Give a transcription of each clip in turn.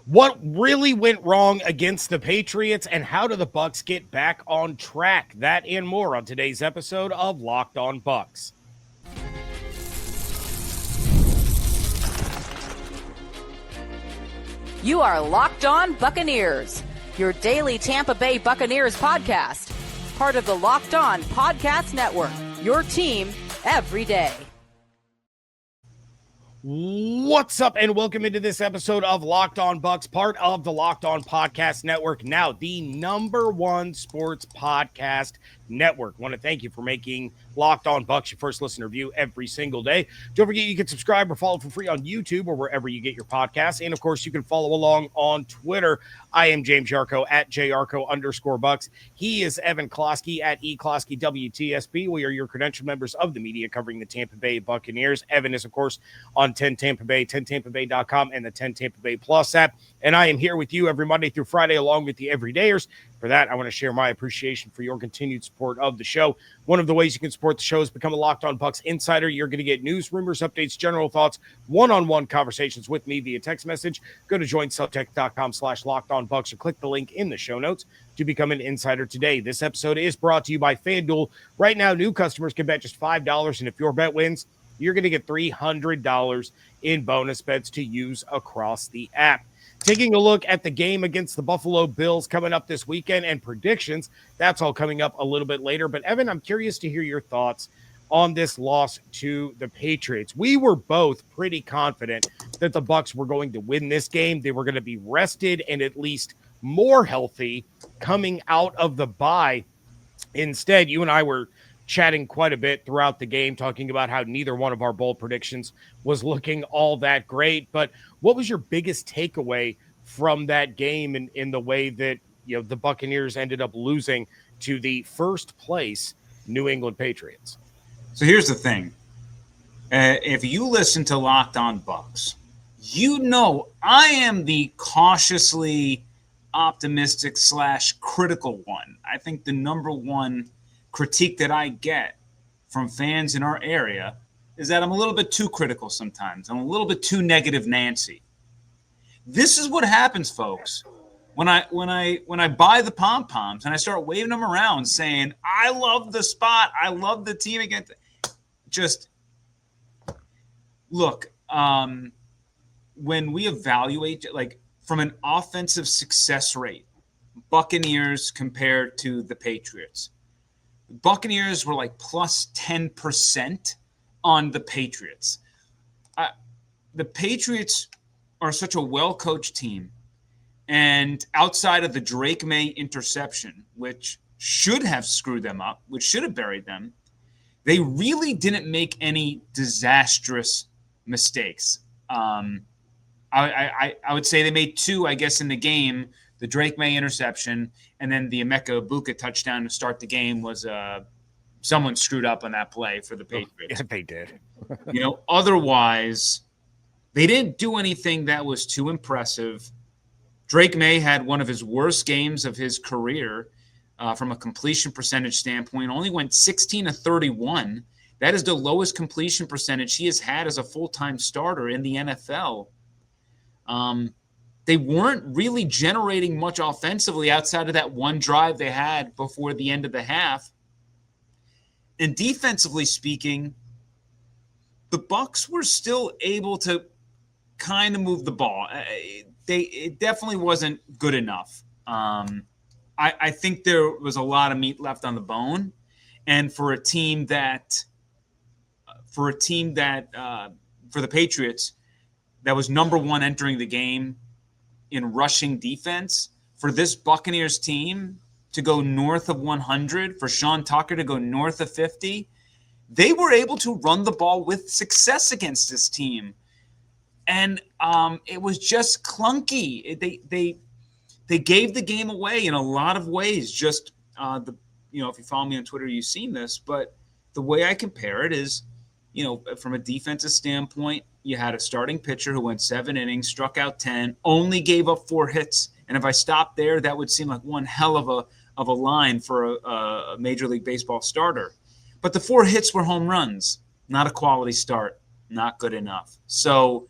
What really went wrong against the Patriots, and how do the Bucs get back on track? That and more on today's episode of Locked On Bucs. You are Locked On Buccaneers, your daily Tampa Bay Buccaneers podcast. Part of the Locked On Podcast Network, your team every day. What's up, and welcome into this episode of Locked On Bucs, part of the Locked On Podcast Network, now the #1 sports podcast network. Want to thank you for making Locked On Bucs your first listen or view every single day. Don't forget you can subscribe or follow for free on YouTube or wherever you get your podcasts. And of course, you can follow along on Twitter. I am James Yarcho at JYarcho_Bucs. He is Evan Klosky at EKlosky_WTSB. We are your credentialed members of the media covering the Tampa Bay Buccaneers. Evan is, of course, on 10 Tampa Bay, 10tampabay.com, and the 10 Tampa Bay Plus app. And I am here with you every Monday through Friday along with the everydayers. For that, I want to share my appreciation for your continued support of the show. One of the ways you can support the show is become a Locked On Bucs insider. You're going to get news, rumors, updates, general thoughts, one-on-one conversations with me via text message. Go to joinsubtext.com/LockedOnBucs or click the link in the show notes to become an insider today. This episode is brought to you by FanDuel. Right now, new customers can bet just $5, and if your bet wins, you're going to get $300 in bonus bets to use across the app. Taking a look at the game against the Buffalo Bills coming up this weekend and predictions, that's all coming up a little bit later. But, Evan, I'm curious to hear your thoughts on this loss to the Patriots. We were both pretty confident that the Bucs were going to win this game. They were going to be rested and at least more healthy coming out of the bye. Instead, you and I were chatting quite a bit throughout the game, talking about how neither one of our bold predictions was looking all that great. But what was your biggest takeaway from that game in the way that, you know, the Buccaneers ended up losing to the first place New England Patriots? So here's the thing. If you listen to Locked On Bucs, you know I am the cautiously optimistic / critical one. I think the number one critique that I get from fans in our area is that I'm a little bit too critical sometimes. I'm a little bit too negative Nancy. This is what happens, folks. When I buy the pom-poms and I start waving them around saying, I love the spot, I love the team against just look, when we evaluate like from an offensive success rate, Buccaneers compared to the Patriots. Buccaneers were like plus 10% on the Patriots. The Patriots are such a well-coached team. And outside of the Drake May interception, which should have screwed them up, which should have buried them, they really didn't make any disastrous mistakes. I would say they made two, I guess, in the game. The Drake May interception, and then the Emeka Egbuka touchdown to start the game was someone screwed up on that play for the Patriots. Yeah, they did. Otherwise, they didn't do anything that was too impressive. Drake May had one of his worst games of his career from a completion percentage standpoint. Only went 16 of 31. That is the lowest completion percentage he has had as a full-time starter in the NFL. They weren't really generating much offensively outside of that one drive they had before the end of the half. And defensively speaking, the Bucs were still able to kind of move the ball. It definitely wasn't good enough. I think there was a lot of meat left on the bone. And for the Patriots, that was number one entering the game in rushing defense, for this Buccaneers team to go north of 100, for Sean Tucker to go north of 50, they were able to run the ball with success against this team. And it was just clunky. They gave the game away in a lot of ways. Just if you follow me on Twitter, you've seen this. But the way I compare it is, from a defensive standpoint, you had a starting pitcher who went 7 innings, struck out 10, only gave up 4 hits. And if I stopped there, that would seem like one hell of a line for a Major League Baseball starter. But the 4 hits were home runs, not a quality start, not good enough. So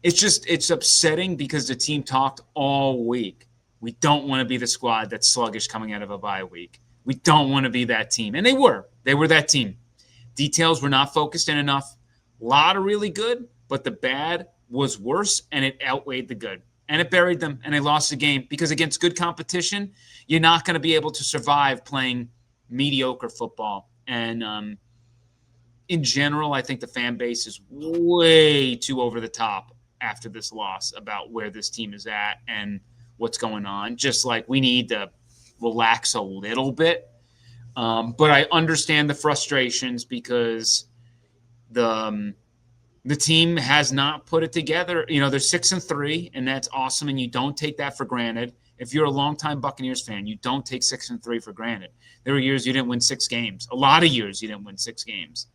it's upsetting because the team talked all week. We don't want to be the squad that's sluggish coming out of a bye week. We don't want to be that team. And they were that team. Details were not focused in enough. A lot of really good, but the bad was worse, and it outweighed the good. And it buried them, and they lost the game because against good competition, you're not going to be able to survive playing mediocre football. And in general, I think the fan base is way too over the top after this loss about where this team is at and what's going on. Just like we need to relax a little bit. But I understand the frustrations because the team has not put it together. You know, they're 6-3, and that's awesome, and you don't take that for granted. If you're a longtime Buccaneers fan, you don't take 6-3 for granted. There were years you didn't win 6 games. A lot of years you didn't win 6 games.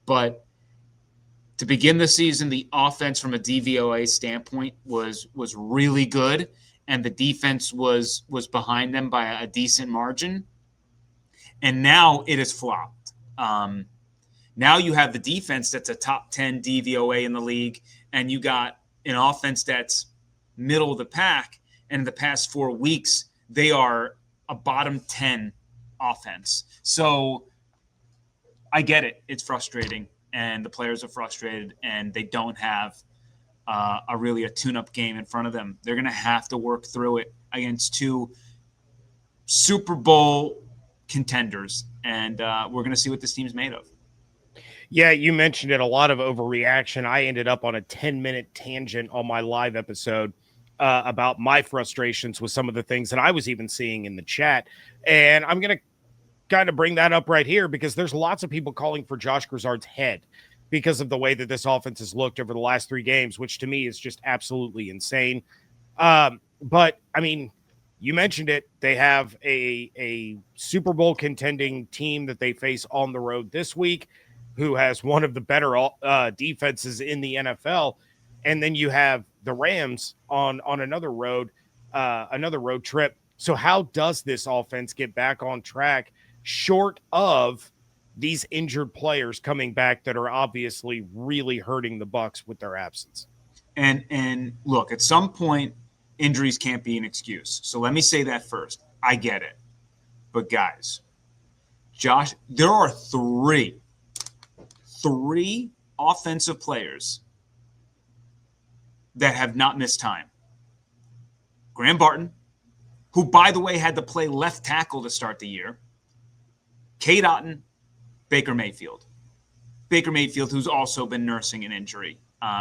But to begin the season, the offense from a DVOA standpoint was really good, and the defense was behind them by a decent margin. And now it has flopped. Now you have the defense that's a top 10 DVOA in the league, and you got an offense that's middle of the pack. And in the past 4 weeks, they are a bottom 10 offense. So I get it. It's frustrating, and the players are frustrated, and they don't have a tune-up game in front of them. They're going to have to work through it against 2 Super Bowl contenders, and we're going to see what this team's made of. Yeah, you mentioned it, a lot of overreaction. I ended up on a 10-minute tangent on my live episode about my frustrations with some of the things that I was even seeing in the chat. And I'm going to kind of bring that up right here because there's lots of people calling for Josh Grizzard's head because of the way that this offense has looked over the last 3 games, which to me is just absolutely insane. But, I mean, you mentioned it. They have a Super Bowl contending team that they face on the road this week, who has one of the better defenses in the NFL. And then you have the Rams on another road trip. So how does this offense get back on track short of these injured players coming back that are obviously really hurting the Bucs with their absence? And look, at some point, injuries can't be an excuse. So let me say that first. I get it. But guys, Josh, there are three offensive players that have not missed time. Graham Barton, who, by the way, had to play left tackle to start the year. Cade Otton, Baker Mayfield. Baker Mayfield, who's also been nursing an injury,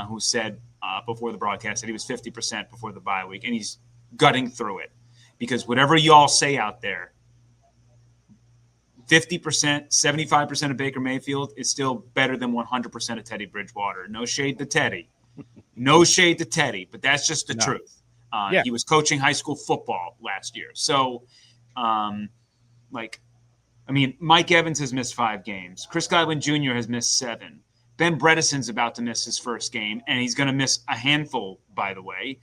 who said before the broadcast that he was 50% before the bye week, and he's gutting through it. Because whatever y'all say out there, 50%, 75% of Baker Mayfield is still better than 100% of Teddy Bridgewater. No shade to Teddy. No shade to Teddy, but that's just the truth. Yeah. He was coaching high school football last year. So, Mike Evans has missed 5 games. Chris Godwin Jr. has missed 7. Ben Bredesen's about to miss his first game, and he's going to miss a handful, by the way.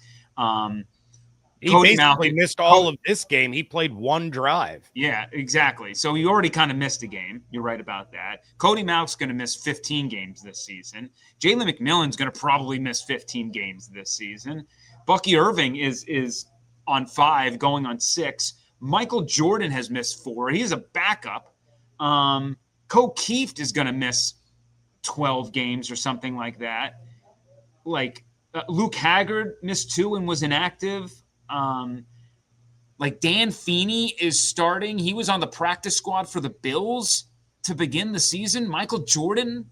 He basically missed all of this game. He played 1 drive. Yeah, exactly. So he already kind of missed a game. You're right about that. Cody Mauch's going to miss 15 games this season. Jalen McMillan's going to probably miss 15 games this season. Bucky Irving is on 5, going on 6. Michael Jordan has missed 4. He's a backup. Ko Kieft is going to miss 12 games or something like that. Luke Haggard missed 2 and was inactive. Dan Feeney is starting. He was on the practice squad for the Bills to begin the season. Michael Jordan,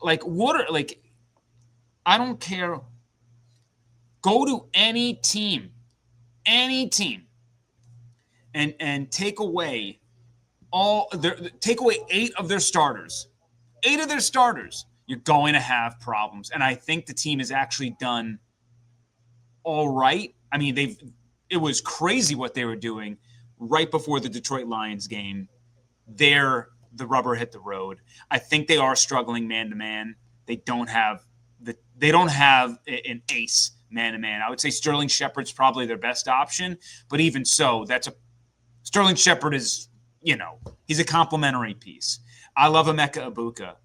I don't care. Go to any team, and take away take away 8 of their starters. 8 of their starters. You're going to have problems. And I think the team has actually done all right. I mean, it was crazy what they were doing right before the Detroit Lions game. The rubber hit the road. I think they are struggling man to man. They don't have an ace man to man. I would say Sterling Shepard's probably their best option, but even so, Sterling Shepard is, he's a complimentary piece. I love Emeka Egbuka.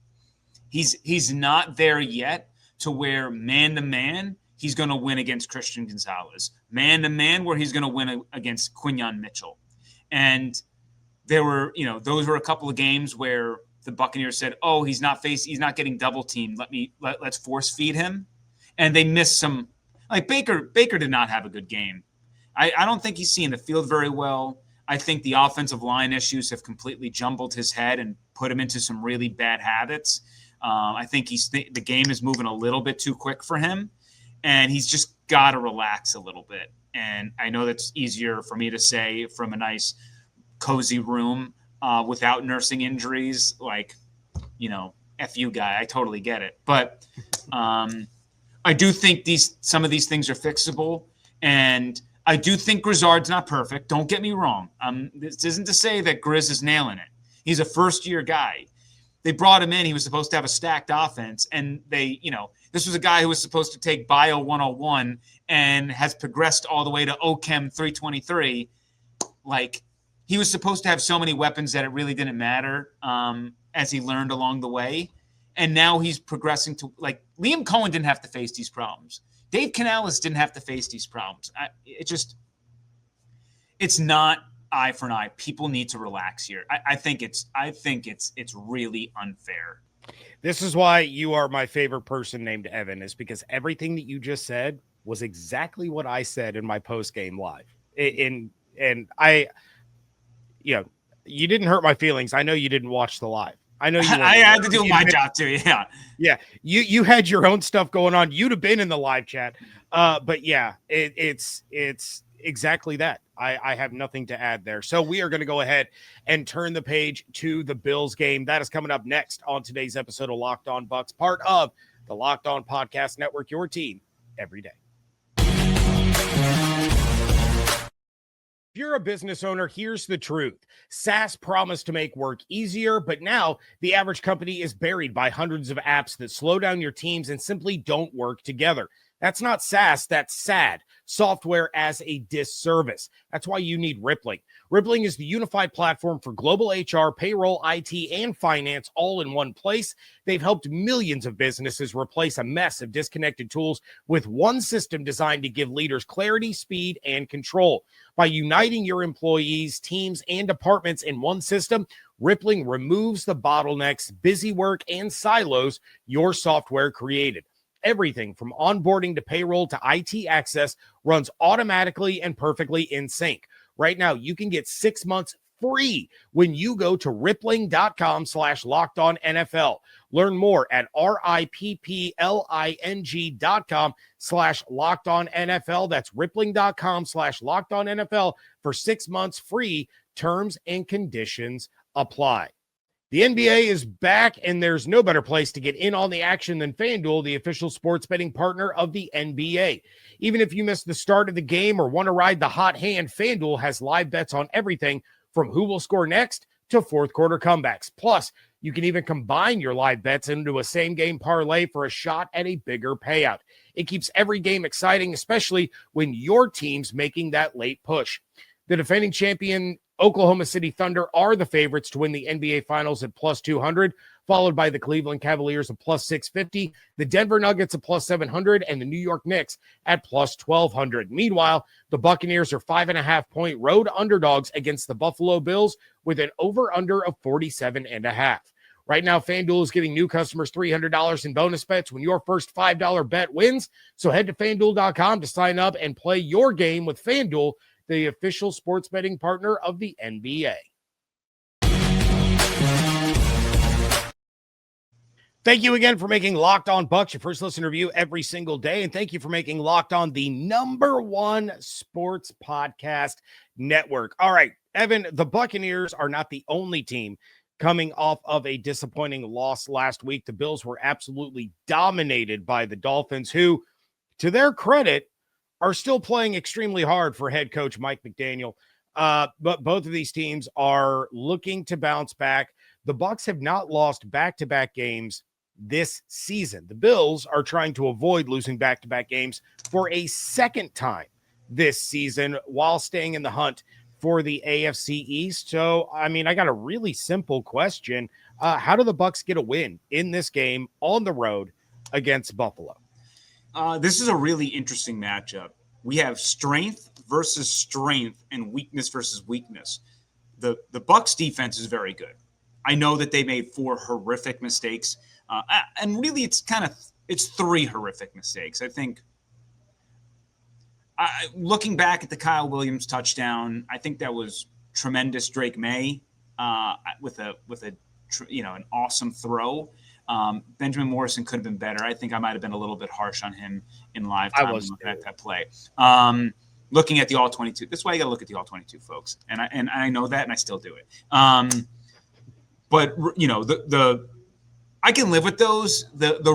He's not there yet to where man-to-man, he's going to win against Christian Gonzalez. Man-to-man, where he's going to win against Quinyon Mitchell. And there were, those were a couple of games where the Buccaneers said, "Oh, he's not getting double teamed. Let's force feed him." And they missed some. Like Baker did not have a good game. I don't think he's seeing the field very well. I think the offensive line issues have completely jumbled his head and put him into some really bad habits. I think the game is moving a little bit too quick for him, and he's just got to relax a little bit. And I know that's easier for me to say from a nice, cozy room without nursing injuries. Like, F you guy, I totally get it. But I do think some of these things are fixable, and I do think Grizzard's not perfect. Don't get me wrong. This isn't to say that Grizz is nailing it. He's a first-year guy. They brought him in. He was supposed to have a stacked offense, and this was a guy who was supposed to take Bio 101 and has progressed all the way to OChem 323. Like, he was supposed to have so many weapons that it really didn't matter as he learned along the way. And now he's progressing to, like, Liam Cohen didn't have to face these problems. Dave Canales didn't have to face these problems. It's not eye for an eye. People need to relax here. I think it's really unfair. This is why you are my favorite person named Evan, is because everything that you just said was exactly what I said in my post-game live. You didn't hurt my feelings. I know you didn't watch the live. I know you. I had to do my job too. Yeah. Yeah. You had your own stuff going on. You'd have been in the live chat. But yeah, it's exactly that. I have nothing to add there. So we are going to go ahead and turn the page to the Bills game. That is coming up next on today's episode of Locked On Bucs, part of the Locked On Podcast Network, your team every day. If you're a business owner, here's the truth. SaaS promised to make work easier, but now the average company is buried by hundreds of apps that slow down your teams and simply don't work together. That's not SaaS, that's SAD, software as a disservice. That's why you need Rippling. Rippling is the unified platform for global HR, payroll, IT, and finance all in one place. They've helped millions of businesses replace a mess of disconnected tools with one system designed to give leaders clarity, speed, and control. By uniting your employees, teams, and departments in one system, Rippling removes the bottlenecks, busy work, and silos your software created. Everything from onboarding to payroll to IT access runs automatically and perfectly in sync. Right now, you can get 6 months free when you go to rippling.com/lockedonnfl. Learn more at rippling.com/lockedonnfl. That's rippling.com/lockedonnfl for 6 months free. Terms and conditions apply. The NBA is back, and there's no better place to get in on the action than FanDuel, the official sports betting partner of the NBA. Even if you missed the start of the game or want to ride the hot hand, FanDuel has live bets on everything from who will score next to fourth quarter comebacks. Plus, you can even combine your live bets into a same-game parlay for a shot at a bigger payout. It keeps every game exciting, especially when your team's making that late push. The defending champion Oklahoma City Thunder are the favorites to win the NBA Finals at plus 200, followed by the Cleveland Cavaliers at plus 650, the Denver Nuggets at plus 700, and the New York Knicks at plus 1,200. Meanwhile, the Buccaneers are 5.5-point road underdogs against the Buffalo Bills with an over-under of 47.5. Right now, FanDuel is giving new customers $300 in bonus bets when your first $5 bet wins. So head to FanDuel.com to sign up and play your game with FanDuel, the official sports betting partner of the NBA. Thank you again for making Locked On Bucs your first listen review every single day. And thank you for making Locked On the #1 sports podcast network. All right, Evan, the Buccaneers are not the only team coming off of a disappointing loss last week. The Bills were absolutely dominated by the Dolphins, who, to their credit, are still playing extremely hard for head coach Mike McDaniel. But both of these teams are looking to bounce back. The Bucs have not lost back-to-back games this season. The Bills are trying to avoid losing back-to-back games for a second time this season while staying in the hunt for the AFC East. So, I mean, I got a really simple question. How do the Bucs get a win in this game on the road against Buffalo? This is a really interesting matchup. We have strength versus strength and weakness versus weakness. The Bucs defense is very good. I know that they made 4 horrific mistakes, and really it's 3 horrific mistakes. I think looking back at the Kyle Williams touchdown, I think that was tremendous. Drake May with an awesome throw. Benjamin Morrison could have been better. I think I might have been a little bit harsh on him in live time looking at that play. Looking at the all 22. That's why you got to look at the all 22, folks. And I know that, and I still do it. But I can live with those. The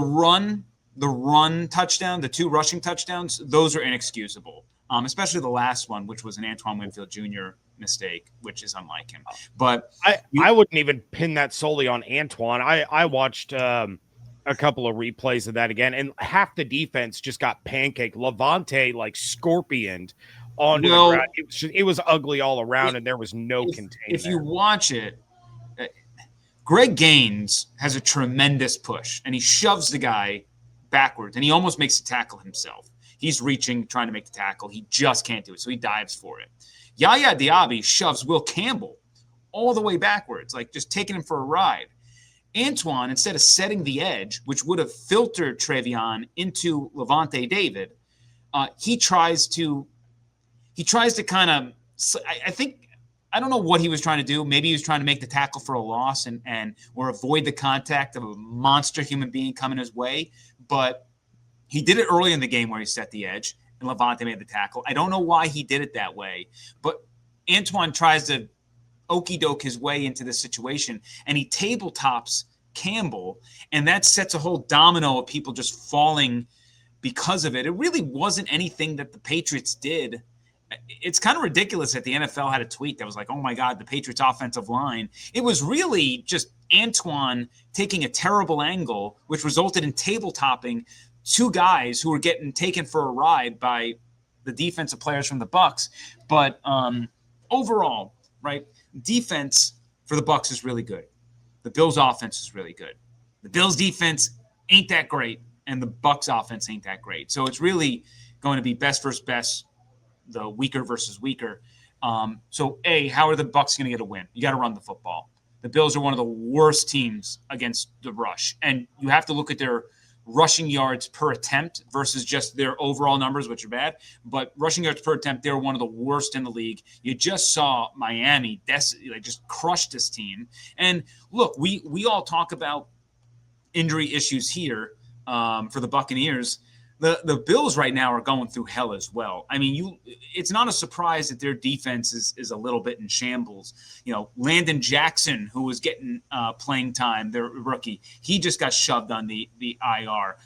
run touchdown, the 2 rushing touchdowns, those are inexcusable. Especially the last one, which was an Antoine Winfield Jr. mistake, which is unlike him. But I wouldn't even pin that solely on Antoine. I watched a couple of replays of that again, and half the defense just got pancaked. Levante scorpioned onto the ground. It was ugly all around, and there was no containment. If you watch it, Greg Gaines has a tremendous push, and he shoves the guy backwards, and he almost makes the tackle himself. He's reaching, trying to make the tackle. He just can't do it, so he dives for it. Yaya Diaby shoves Will Campbell all the way backwards, just taking him for a ride. Antoine, instead of setting the edge, which would have filtered Trevion into Levante David, he tries to kind of – I don't know what he was trying to do. Maybe he was trying to make the tackle for a loss or avoid the contact of a monster human being coming his way. But he did it early in the game where he set the edge, and Levante made the tackle. I don't know why he did it that way, but Antoine tries to okey-doke his way into this situation, and he tabletops Campbell, and that sets a whole domino of people just falling because of it. It really wasn't anything that the Patriots did. It's kind of ridiculous that the NFL had a tweet that was like, oh my God, the Patriots offensive line. It was really just Antoine taking a terrible angle, which resulted in tabletopping 2 guys who were getting taken for a ride by the defensive players from the Bucs. But overall, right, defense for the Bucs is really good. The Bills' offense is really good. The Bills' defense ain't that great, and the Bucs' offense ain't that great. So it's really going to be best versus best, the weaker versus weaker. So, how are the Bucs going to get a win? You got to run the football. The Bills are one of the worst teams against the rush, and you have to look at their rushing yards per attempt versus just their overall numbers, which are bad. But rushing yards per attempt, they're one of the worst in the league. You just saw Miami just crush this team. And look, we all talk about injury issues here for the Buccaneers. The Bills right now are going through hell as well. I mean, it's not a surprise that their defense is a little bit in shambles. Landon Jackson, who was getting playing time, their rookie, he just got shoved on the IR.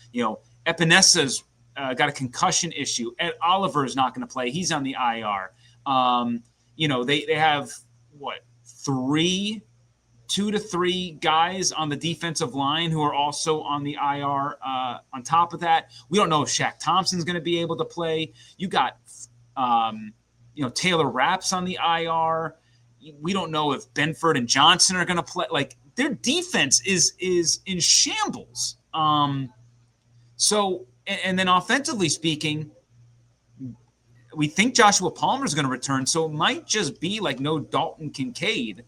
Epinesa's got a concussion issue. Ed Oliver is not going to play. He's on the IR. They have, 2 to 3 guys on the defensive line who are also on the IR. On top of that, we don't know if Shaq Thompson's going to be able to play. You got, Taylor Rapps on the IR. We don't know if Benford and Johnson are going to play. Their defense is in shambles. So, and then offensively speaking, we think Joshua Palmer is going to return. So it might just be no Dalton Kincaid.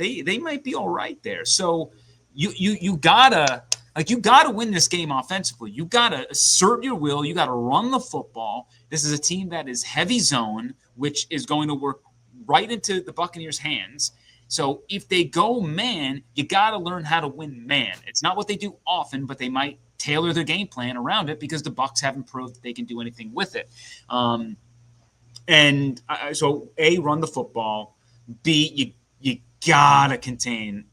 They might be all right there. So you gotta win this game offensively. You gotta assert your will. You gotta run the football. This is a team that is heavy zone, which is going to work right into the Buccaneers' hands. So if they go man, you gotta learn how to win man. It's not what they do often, but they might tailor their game plan around it because the Bucs haven't proved that they can do anything with it. So A, run the football. B, you gotta contain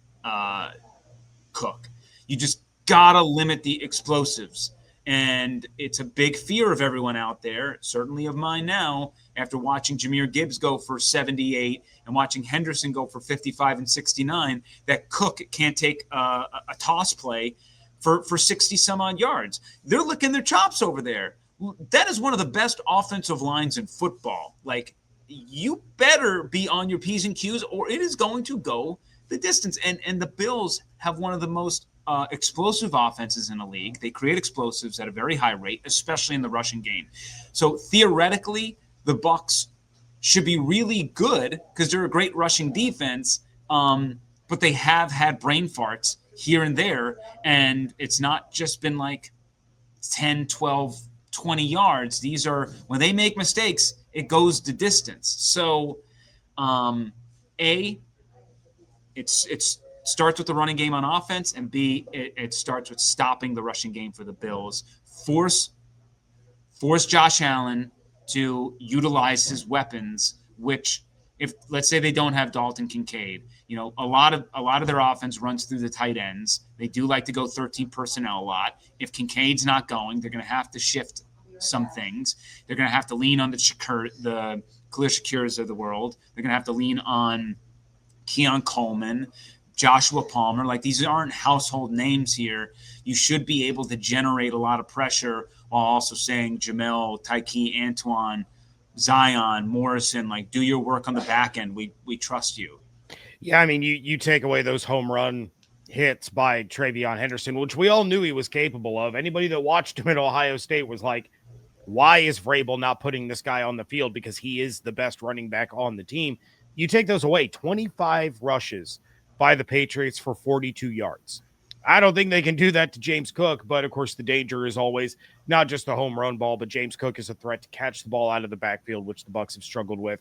Cook. You just gotta limit the explosives. And it's a big fear of everyone out there, certainly of mine now, after watching Jahmyr Gibbs go for 78 and watching Henderson go for 55 and 69, that Cook can't take a toss play for 60 some odd yards. They're licking their chops over there. That is one of the best offensive lines in football. You better be on your P's and Q's or it is going to go the distance. And the Bills have one of the most explosive offenses in the league. They create explosives at a very high rate, especially in the rushing game. So theoretically, the Bucs should be really good because they're a great rushing defense, but they have had brain farts here and there, and it's not just been like 10, 12, 20 yards. These are, when they make mistakes, it goes the distance. So, it starts with the running game on offense, and B, it starts with stopping the rushing game for the Bills. Force Josh Allen to utilize his weapons, which, if let's say they don't have Dalton Kincaid, a lot of their offense runs through the tight ends. They do like to go 13 personnel a lot. If Kincaid's not going, they're going to have to shift some things. They're going to have to lean on the Khalil Shakirs of the world. They're going to have to lean on Keon Coleman, Joshua Palmer. Like, these aren't household names here. You should be able to generate a lot of pressure while also saying Jamel, Tyke, Antoine, Zion, Morrison, like, do your work on the back end. We trust you. Yeah, I mean, you take away those home run hits by Travion Henderson, which we all knew he was capable of. Anybody that watched him at Ohio State was like, why is Vrabel not putting this guy on the field? Because he is the best running back on the team. You take those away, 25 rushes by the Patriots for 42 yards. I don't think they can do that to James Cook, but of course the danger is always not just the home run ball, but James Cook is a threat to catch the ball out of the backfield, which the Bucs have struggled with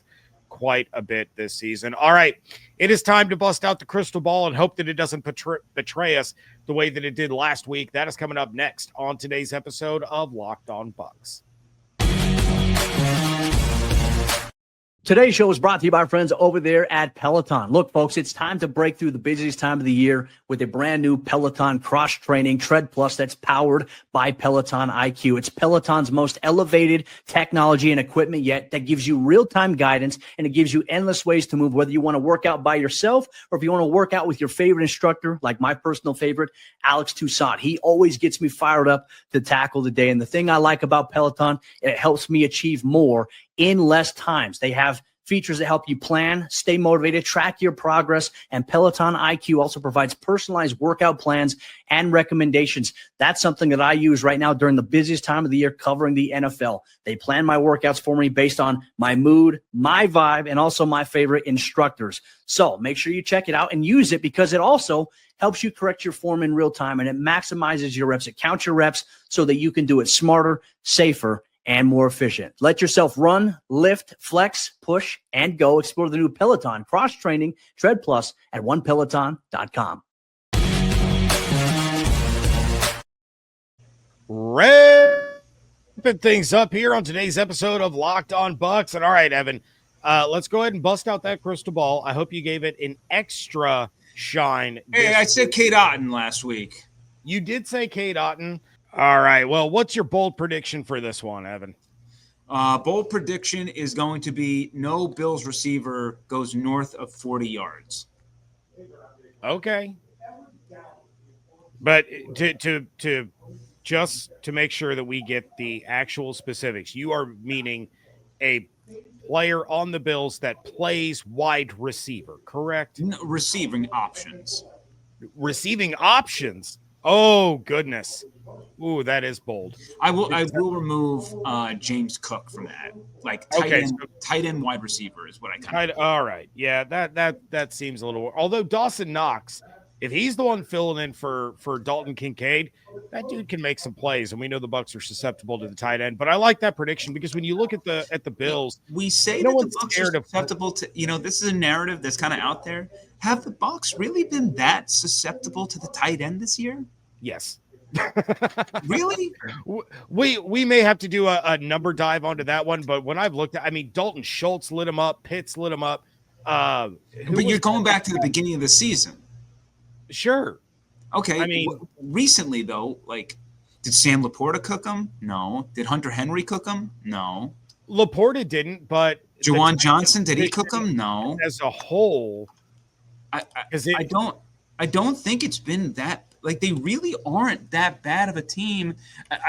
quite a bit this season. All right, it is time to bust out the crystal ball and hope that it doesn't betray us the way that it did last week. That is coming up next on today's episode of Locked On Bucs. Today's show is brought to you by our friends over there at Peloton. Look, folks, it's time to break through the busiest time of the year with a brand new Peloton cross-training Tread Plus that's powered by Peloton IQ. It's Peloton's most elevated technology and equipment yet that gives you real-time guidance, and it gives you endless ways to move, whether you want to work out by yourself or if you want to work out with your favorite instructor, like my personal favorite, Alex Toussaint. He always gets me fired up to tackle the day. And the thing I like about Peloton, it helps me achieve more in less times. They have features that help you plan, stay motivated, track your progress, and Peloton IQ also provides personalized workout plans and recommendations. That's something that I use right now during the busiest time of the year covering the NFL. They plan my workouts for me based on my mood, my vibe, and also my favorite instructors. So make sure you check it out and use it, because it also helps you correct your form in real time, and it maximizes your reps. It counts your reps so that you can do it smarter, safer, and more efficient. Let yourself run, lift, flex, push, and go. Explore the new Peloton cross-training Tread Plus at onepeloton.com. Wrapping things up here on today's episode of Locked On Bucs. And all right, Evan, let's go ahead and bust out that crystal ball. I hope you gave it an extra shine. Hey, I said Kate Otten last week. You did say Kate Otten. All right. Well, what's your bold prediction for this one, Evan? Bold prediction is going to be no Bills receiver goes north of 40 yards. Okay. But to just to make sure that we get the actual specifics, you are meaning a player on the Bills that plays wide receiver, correct? No, receiving options. Receiving options. Oh, goodness. Ooh, that is bold. I will remove James Cook from that. Like tight end wide receiver is what I kind of. All right, yeah, that seems a little. Although Dawson Knox, if he's the one filling in for Dalton Kincaid, that dude can make some plays, and we know the Bucs are susceptible to the tight end. But I like that prediction, because when you look at the Bills, we say that the Bucs are susceptible to. This is a narrative that's kind of out there. Have the Bucs really been that susceptible to the tight end this year? Yes. Really? We may have to do a number dive onto that one, but when I've looked at, I mean, Dalton Schultz lit him up, Pitts lit him up. But you're going back to the beginning of the season. Sure. Okay. I mean, recently though, like, did Sam Laporta cook him? No. Did Hunter Henry cook him? No. Laporta didn't, but Juwan Johnson, did he cook him? No. As a whole, I don't think it's been that. Like, they really aren't that bad of a team.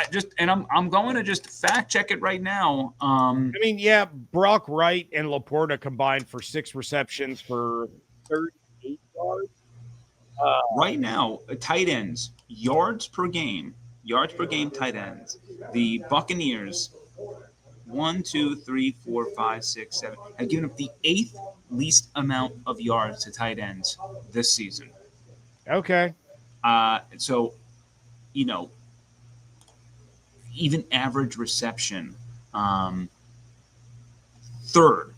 I'm going to just fact check it right now. I mean, yeah, Brock Wright and Laporta combined for 6 receptions for 38 yards. right now, tight ends, yards per game, tight ends. The Buccaneers, 1, 2, 3, 4, 5, 6, 7, have given up the 8th least amount of yards to tight ends this season. Okay. So, even average reception, third.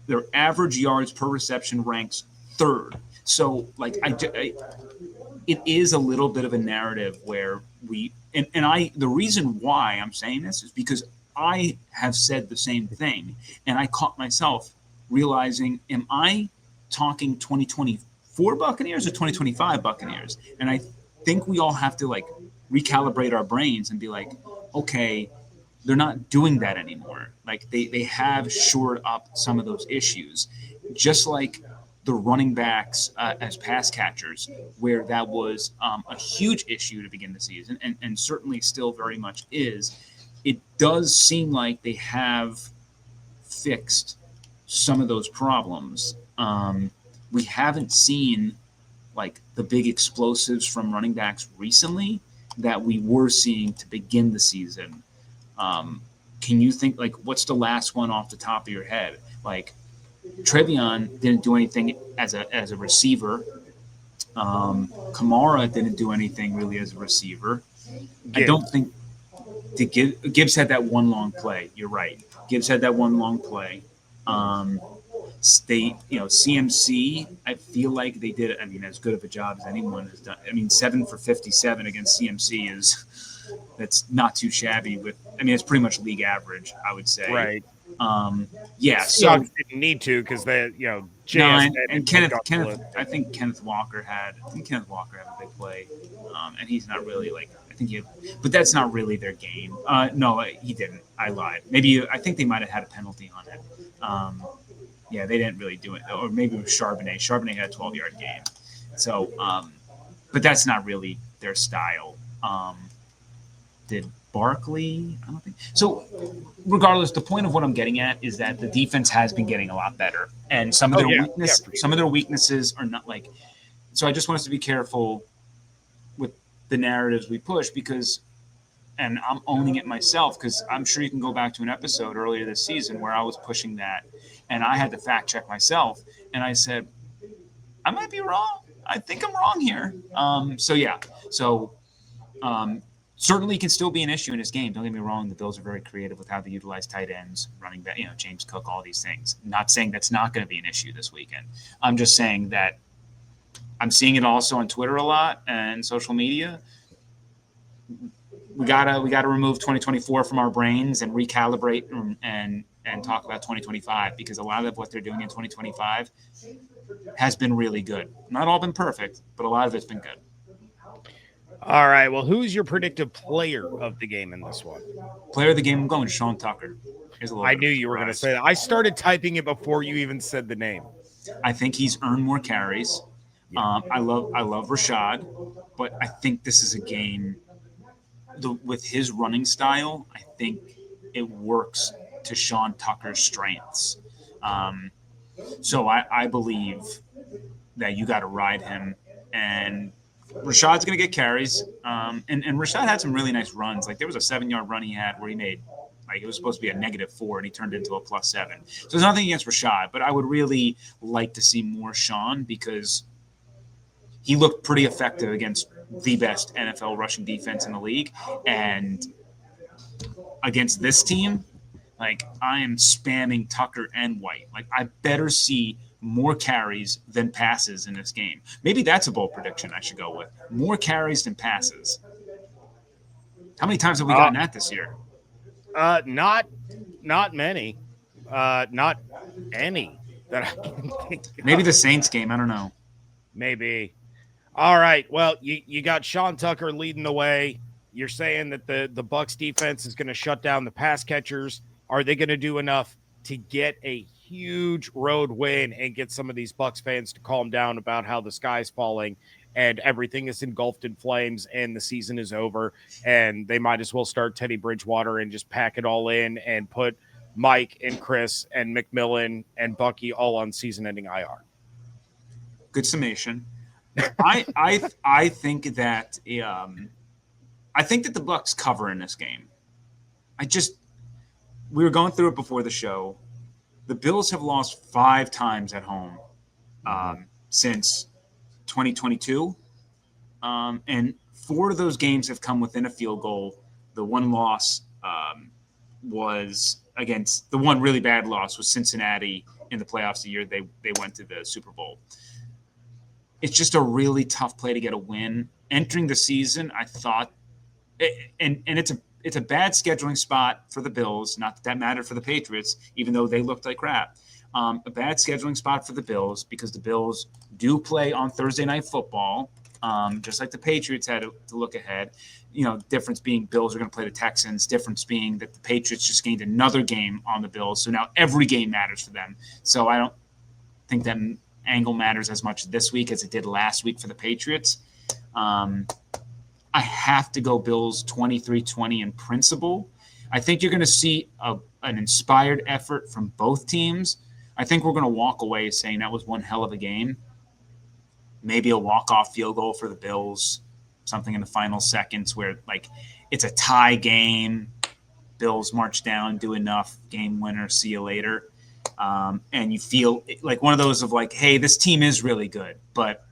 Their average yards per reception ranks third. So, it is a little bit of a narrative where the reason why I'm saying this is because I have said the same thing, and I caught myself realizing, am I talking 2024 Buccaneers or 2025 Buccaneers? And I think we all have to recalibrate our brains and be like, okay, they're not doing that anymore. Like they have shored up some of those issues, just like the running backs as pass catchers, where that was a huge issue to begin the season, and certainly still very much is. It does seem like they have fixed some of those problems. We haven't seen the big explosives from running backs recently that we were seeing to begin the season. Can you think what's the last one off the top of your head? Trevion didn't do anything as a receiver. Kamara didn't do anything really as a receiver. Gibbs. I don't think Gibbs had that one long play. You're right. Gibbs had that one long play. CMC, I feel like they did, as good of a job as anyone has done. 7 for 57 against CMC that's not too shabby it's pretty much league average, I would say. Right. So didn't need to because they, and Kenneth, I think Kenneth Walker had a big play, and he's not really but that's not really their game. No, he didn't. I lied. I think they might have had a penalty on it. They didn't really do it, or maybe it was Charbonnet. Charbonnet had a 12-yard game, so but that's not really their style. Did Barkley? I don't think so. Regardless, the point of what I'm getting at is that the defense has been getting a lot better, and some of their weaknesses are not So I just want us to be careful with the narratives we push and I'm owning it myself because I'm sure you can go back to an episode earlier this season where I was pushing that, and I had to fact check myself, and I said I might be wrong. I think I'm wrong here. Certainly can still be an issue in this game. Don't get me wrong. The Bills are very creative with how they utilize tight ends, running back, James Cook, all these things. Not saying that's not going to be an issue this weekend. I'm just saying that I'm seeing it also on Twitter a lot and social media. We gotta remove 2024 from our brains and recalibrate and talk about 2025 because a lot of what they're doing in 2025 has been really good. Not all been perfect, but a lot of it's been good. All right. Well, who's your predictive player of the game in this one? Player of the game, I'm going to Sean Tucker. I knew you were going to say that. I started typing it before you even said the name. I think he's earned more carries. Yeah. I love Rashad, but I think this is a game with his running style. I think it works to Sean Tucker's strengths. So I believe that you got to ride him, and Rashad's going to get carries. And Rashad had some really nice runs. There was a 7-yard run he had where he made, it was supposed to be a -4, and he turned it into a +7. So there's nothing against Rashad, but I would really like to see more Sean because he looked pretty effective against the best NFL rushing defense in the league. And against this team, I am spamming Tucker and White. I better see more carries than passes in this game. Maybe that's a bold prediction I should go with. More carries than passes. How many times have we gotten that this year? Not many. Not any that I can think of. Maybe the Saints game. I don't know. Maybe. All right. Well, you got Sean Tucker leading the way. You're saying that the Bucs defense is going to shut down the pass catchers. Are they going to do enough to get a huge road win and get some of these Bucs fans to calm down about how the sky's falling and everything is engulfed in flames and the season is over and they might as well start Teddy Bridgewater and just pack it all in and put Mike and Chris and McMillan and Bucky all on season-ending IR? Good summation. I think that I think that the Bucs cover in this game. We were going through it before the show. The Bills have lost 5 times at home since 2022, and 4 of those games have come within a field goal. The one loss was against the one really bad loss was Cincinnati in the playoffs the year they went to the Super Bowl. It's just a really tough play to get a win. Entering the season, I thought, and it's a bad scheduling spot for the Bills. Not that mattered for the Patriots, even though they looked like crap. A bad scheduling spot for the Bills because the Bills do play on Thursday Night Football, just like the Patriots had to look ahead. Difference being Bills are going to play the Texans. Difference being that the Patriots just gained another game on the Bills, so now every game matters for them. So I don't think that angle matters as much this week as it did last week for the Patriots. I have to go Bills 23-20 in principle. I think you're going to see an inspired effort from both teams. I think we're going to walk away saying that was one hell of a game. Maybe a walk-off field goal for the Bills, something in the final seconds where it's a tie game. Bills march down, do enough, game winner, see you later. And you feel like one of those of hey, this team is really good, but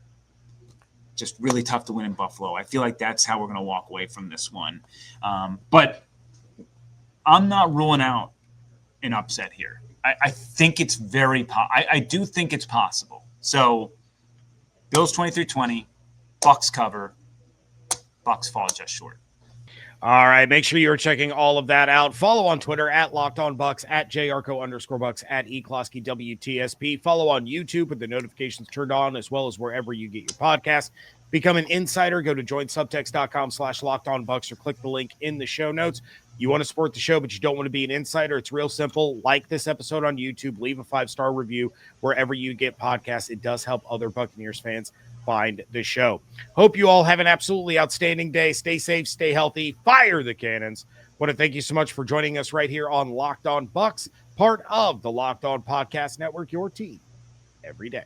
just really tough to win in Buffalo. I feel like that's how we're going to walk away from this one. But I'm not ruling out an upset here. I think it's I do think it's possible. So Bills 23-20, Bucs cover, Bucs fall just short. All right, make sure you're checking all of that out. Follow on Twitter at Locked On Bucs, at JYarcho_Bucs, at eCloskey WTSP. Follow on YouTube with the notifications turned on, as well as wherever you get your podcasts. Become an insider. Go to joinsubtext.com/LockedOnBucs or click the link in the show notes. You want to support the show, but you don't want to be an insider. It's real simple. Like this episode on YouTube. Leave a 5-star review wherever you get podcasts. It does help other Buccaneers fans find the show. Hope you all have an absolutely outstanding day. Stay safe, stay healthy, fire the cannons. Want to thank you so much for joining us right here on Locked On Bucs, part of the Locked On Podcast Network, your team every day.